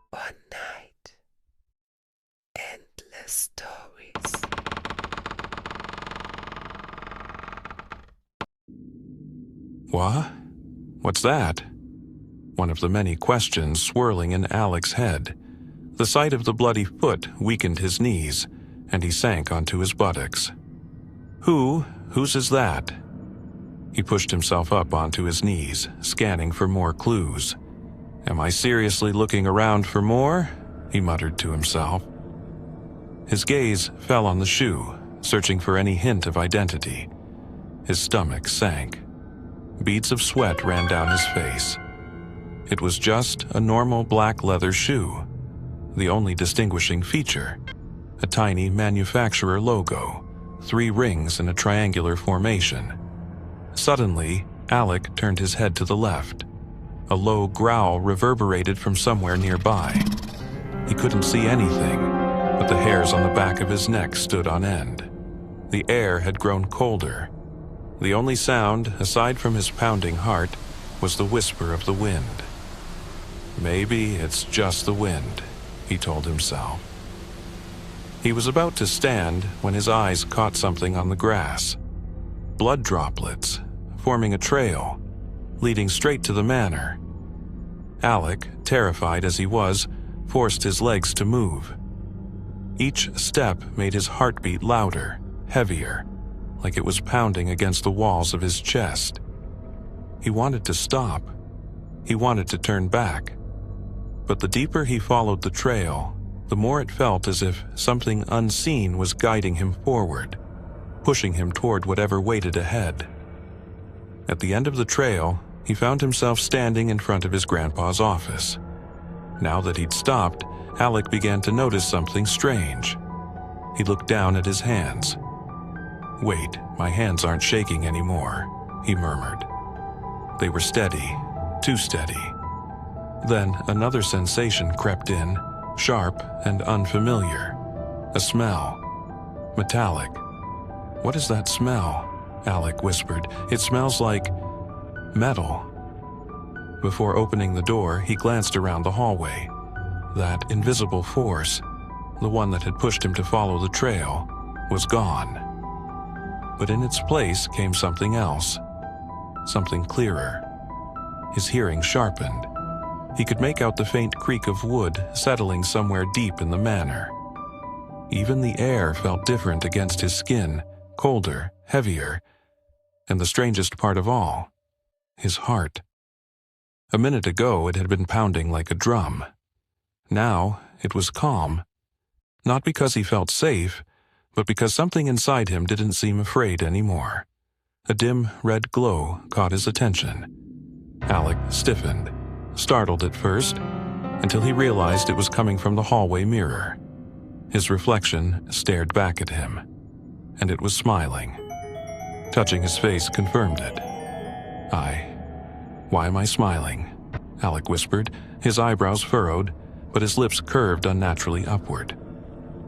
One night. Endless stories. What? What's that? One of the many questions swirling in Alec's head. The sight of the bloody foot weakened his knees, and he sank onto his buttocks. Whose is that? He pushed himself up onto his knees, scanning for more clues. Am I seriously looking around for more? He muttered to himself. His gaze fell on the shoe, searching for any hint of identity. His stomach sank. Beads of sweat ran down his face. It was just a normal black leather shoe. The only distinguishing feature, a tiny manufacturer logo, 3 rings in a triangular formation. Suddenly, Alec turned his head to the left. A low growl reverberated from somewhere nearby. He couldn't see anything, but the hairs on the back of his neck stood on end. The air had grown colder. The only sound, aside from his pounding heart, was the whisper of the wind. Maybe it's just the wind, he told himself. He was about to stand when his eyes caught something on the grass. Blood droplets, forming a trail, leading straight to the manor. Alec, terrified as he was, forced his legs to move. Each step made his heartbeat louder, heavier, like it was pounding against the walls of his chest. He wanted to stop. He wanted to turn back. But the deeper he followed the trail, the more it felt as if something unseen was guiding him forward, pushing him toward whatever waited ahead. At the end of the trail, he found himself standing in front of his grandpa's office. Now that he'd stopped, Alec began to notice something strange. He looked down at his hands. "Wait, my hands aren't shaking anymore," he murmured. They were steady, too steady. Then another sensation crept in, sharp and unfamiliar. A smell. Metallic. "What is that smell?" Alec whispered. "It smells like metal." Before opening the door, he glanced around the hallway. That invisible force, the one that had pushed him to follow the trail, was gone. But in its place came something else, something clearer. His hearing sharpened. He could make out the faint creak of wood settling somewhere deep in the manor. Even the air felt different against his skin, colder, heavier, and the strangest part of all, his heart. A minute ago it had been pounding like a drum. Now it was calm, not because he felt safe, but because something inside him didn't seem afraid anymore. A dim red glow caught his attention. Alec stiffened, startled at first, until he realized it was coming from the hallway mirror. His reflection stared back at him, and it was smiling. Touching his face confirmed it. Why am I smiling?" Alec whispered, his eyebrows furrowed, but his lips curved unnaturally upward.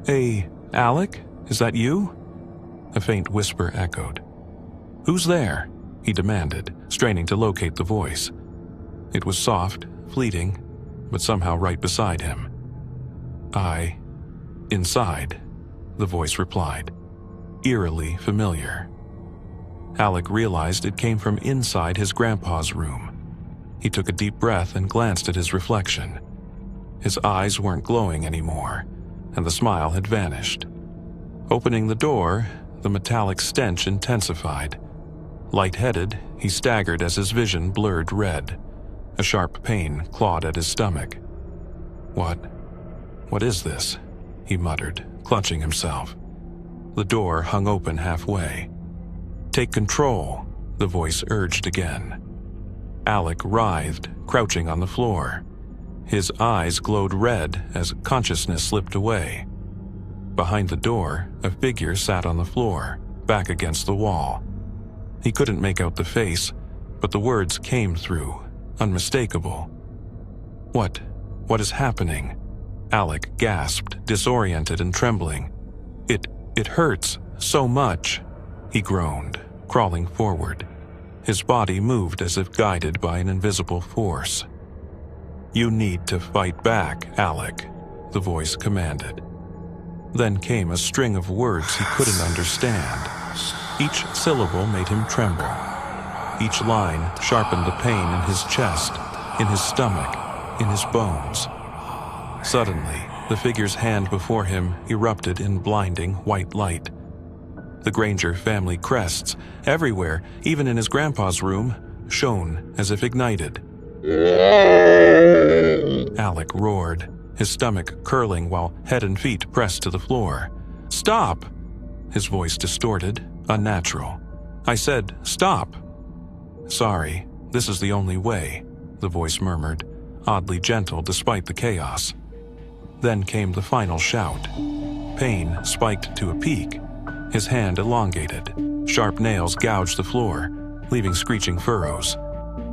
"Hey, Alec, is that you?" A faint whisper echoed. "Who's there?" he demanded, straining to locate the voice. It was soft, fleeting, but somehow right beside him. Inside," the voice replied, eerily familiar. Alec realized it came from inside his grandpa's room. He took a deep breath and glanced at his reflection. His eyes weren't glowing anymore, and the smile had vanished. Opening the door, the metallic stench intensified. Lightheaded, he staggered as his vision blurred red. A sharp pain clawed at his stomach. What is this?" he muttered, clutching himself. The door hung open halfway. "Take control," the voice urged again. Alec writhed, crouching on the floor. His eyes glowed red as consciousness slipped away. Behind the door, a figure sat on the floor, back against the wall. He couldn't make out the face, but the words came through, unmistakable. What is happening?" Alec gasped, disoriented and trembling. It hurts so much," he groaned, crawling forward. His body moved as if guided by an invisible force. "You need to fight back, Alec," the voice commanded. Then came a string of words he couldn't understand. Each syllable made him tremble. Each line sharpened the pain in his chest, in his stomach, in his bones. Suddenly, the figure's hand before him erupted in blinding white light. The Granger family crests, everywhere, even in his grandpa's room, shone as if ignited. Alec roared, his stomach curling while head and feet pressed to the floor. "Stop!" His voice distorted, unnatural. "I said, stop!" "Sorry, this is the only way," the voice murmured, oddly gentle despite the chaos. Then came the final shout. Pain spiked to a peak. His hand elongated. Sharp nails gouged the floor, leaving screeching furrows.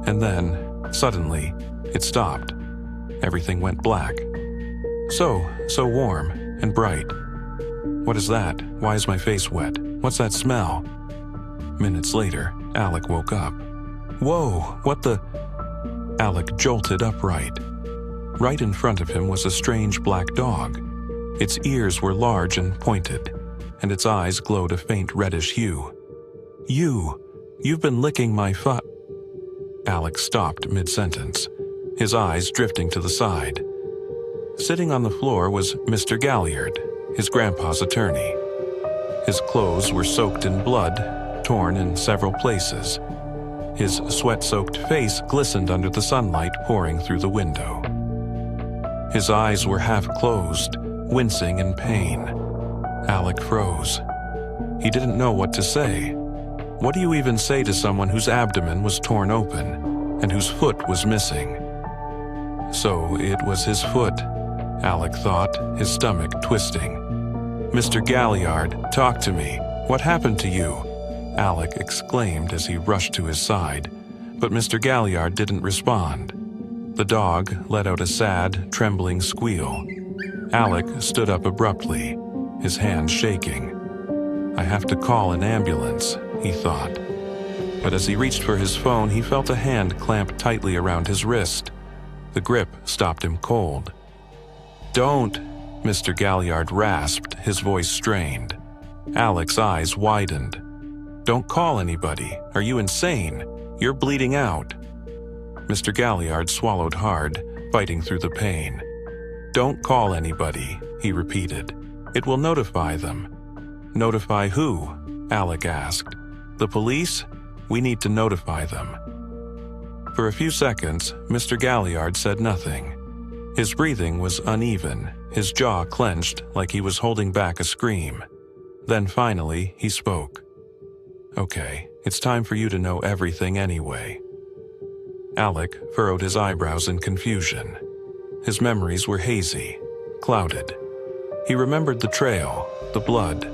And then, suddenly, it stopped. Everything went black. So warm and bright. "What is that? Why is my face wet? What's that smell?" Minutes later, Alec woke up. "Whoa, what the—" Alec jolted upright. Right in front of him was a strange black dog. Its ears were large and pointed, and its eyes glowed a faint reddish hue. You've been licking my foot." Alec stopped mid-sentence, his eyes drifting to the side. Sitting on the floor was Mr. Galliard, his grandpa's attorney. His clothes were soaked in blood, torn in several places. His sweat-soaked face glistened under the sunlight pouring through the window. His eyes were half-closed, wincing in pain. Alec froze. He didn't know what to say. What do you even say to someone whose abdomen was torn open and whose foot was missing? So it was his foot, Alec thought, his stomach twisting. "Mr. Galliard, talk to me. What happened to you?" Alec exclaimed as he rushed to his side, but Mr. Galliard didn't respond. The dog let out a sad, trembling squeal. Alec stood up abruptly, his hands shaking. "I have to call an ambulance," he thought. But as he reached for his phone, he felt a hand clamp tightly around his wrist. The grip stopped him cold. "Don't," Mr. Galliard rasped, his voice strained. Alec's eyes widened. "Don't call anybody. Are you insane? You're bleeding out." Mr. Galliard swallowed hard, fighting through the pain. "Don't call anybody," he repeated. "It will notify them." "Notify who?" Alec asked. "The police? We need to notify them." For a few seconds, Mr. Galliard said nothing. His breathing was uneven, his jaw clenched like he was holding back a scream. Then finally, he spoke. "Okay, it's time for you to know everything anyway." Alec furrowed his eyebrows in confusion. His memories were hazy, clouded. He remembered the trail, the blood,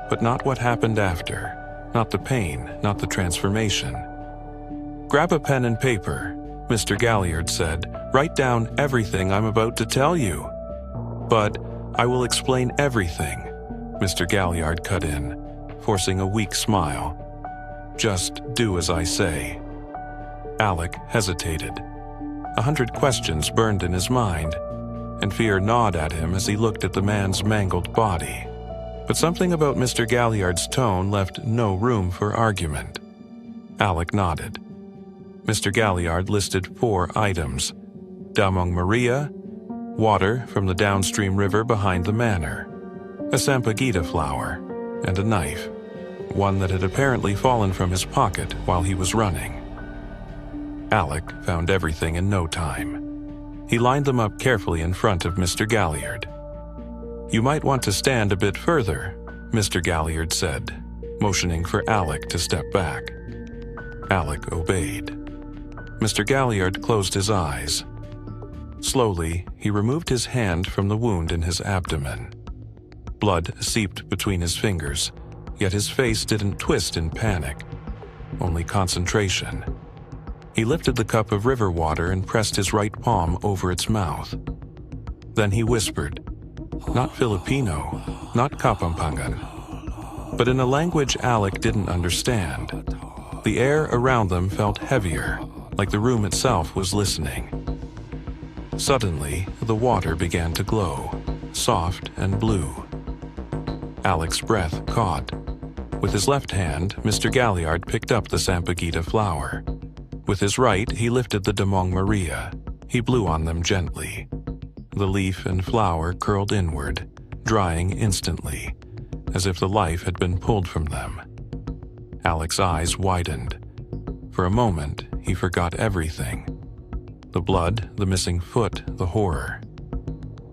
but not what happened after, not the pain, not the transformation. "Grab a pen and paper," Mr. Galliard said. "Write down everything I'm about to tell you." "But I will explain everything," Mr. Galliard cut in, forcing a weak smile. "Just do as I say." Alec hesitated. 100 questions burned in his mind, and fear gnawed at him as he looked at the man's mangled body. But something about Mr. Galliard's tone left no room for argument. Alec nodded. Mr. Galliard listed 4 items: Damong Maria, water from the downstream river behind the manor, a sampaguita flower, and a knife, one that had apparently fallen from his pocket while he was running. Alec found everything in no time. He lined them up carefully in front of Mr. Galliard. "You might want to stand a bit further," Mr. Galliard said, motioning for Alec to step back. Alec obeyed. Mr. Galliard closed his eyes. Slowly, he removed his hand from the wound in his abdomen. Blood seeped between his fingers, yet his face didn't twist in panic, only concentration. He lifted the cup of river water and pressed his right palm over its mouth. Then he whispered, not Filipino, not Kapampangan, but in a language Alec didn't understand. The air around them felt heavier, like the room itself was listening. Suddenly, the water began to glow, soft and blue. Alec's breath caught. With his left hand, Mr. Galliard picked up the Sampaguita flower. With his right, he lifted the Damong Maria. He blew on them gently. The leaf and flower curled inward, drying instantly, as if the life had been pulled from them. Alec's eyes widened. For a moment, he forgot everything. The blood, the missing foot, the horror.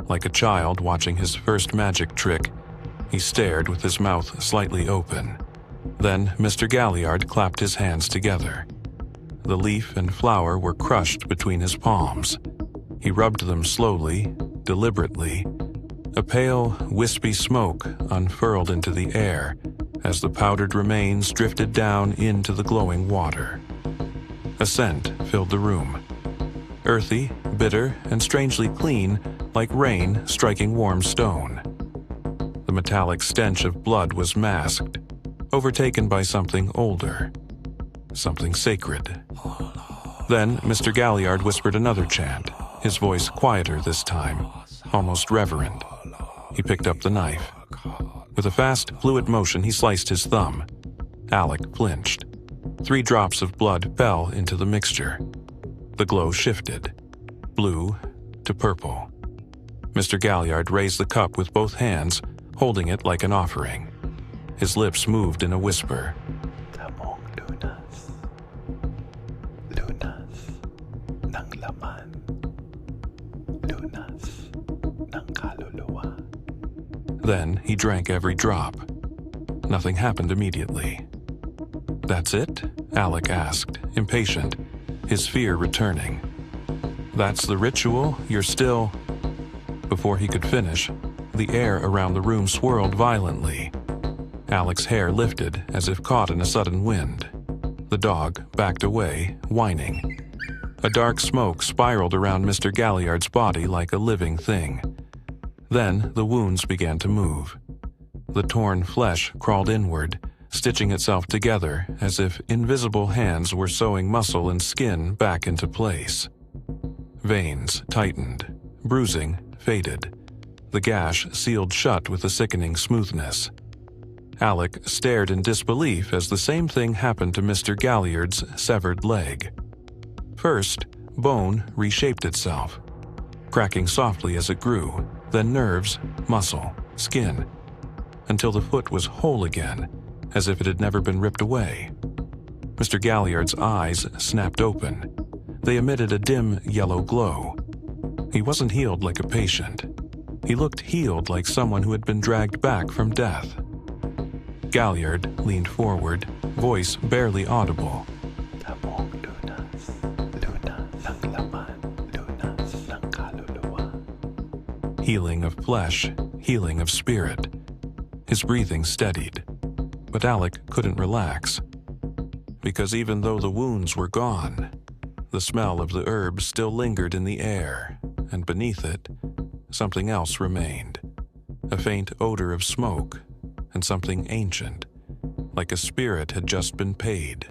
Like a child watching his first magic trick, he stared with his mouth slightly open. Then Mr. Galliard clapped his hands together. The leaf and flower were crushed between his palms. He rubbed them slowly, deliberately. A pale, wispy smoke unfurled into the air as the powdered remains drifted down into the glowing water. A scent filled the room. Earthy, bitter, and strangely clean, like rain striking warm stone. The metallic stench of blood was masked, overtaken by something older, something sacred. Then Mr. Galliard whispered another chant, his voice quieter this time, almost reverent. He picked up the knife. With a fast, fluid motion, he sliced his thumb. Alec flinched. 3 drops of blood fell into the mixture. The glow shifted, blue to purple. Mr. Galliard raised the cup with both hands, holding it like an offering. His lips moved in a whisper. Damong lunas. Lunas ng laman. Lunas ng kaluluwa. Then he drank every drop. Nothing happened immediately. "That's it?" Alec asked, impatient, his fear returning. "That's the ritual? You're still—" Before he could finish, the air around the room swirled violently. Alec's hair lifted as if caught in a sudden wind. The dog backed away, whining. A dark smoke spiraled around Mr. Galliard's body like a living thing. Then the wounds began to move. The torn flesh crawled inward, stitching itself together as if invisible hands were sewing muscle and skin back into place. Veins tightened, bruising faded. The gash sealed shut with a sickening smoothness. Alec stared in disbelief as the same thing happened to Mr. Galliard's severed leg. First, bone reshaped itself, cracking softly as it grew, then nerves, muscle, skin, until the foot was whole again, as if it had never been ripped away. Mr. Galliard's eyes snapped open. They emitted a dim yellow glow. He wasn't healed like a patient. He looked healed like someone who had been dragged back from death. Galliard leaned forward, voice barely audible. Damong lunas. Lunas ng laman. Lunas ng kaluluwa. Healing of flesh, healing of spirit. His breathing steadied, but Alec couldn't relax. Because even though the wounds were gone, the smell of the herbs still lingered in the air, and beneath it, something else remained. A faint odor of smoke, and something ancient, like a spirit had just been paid.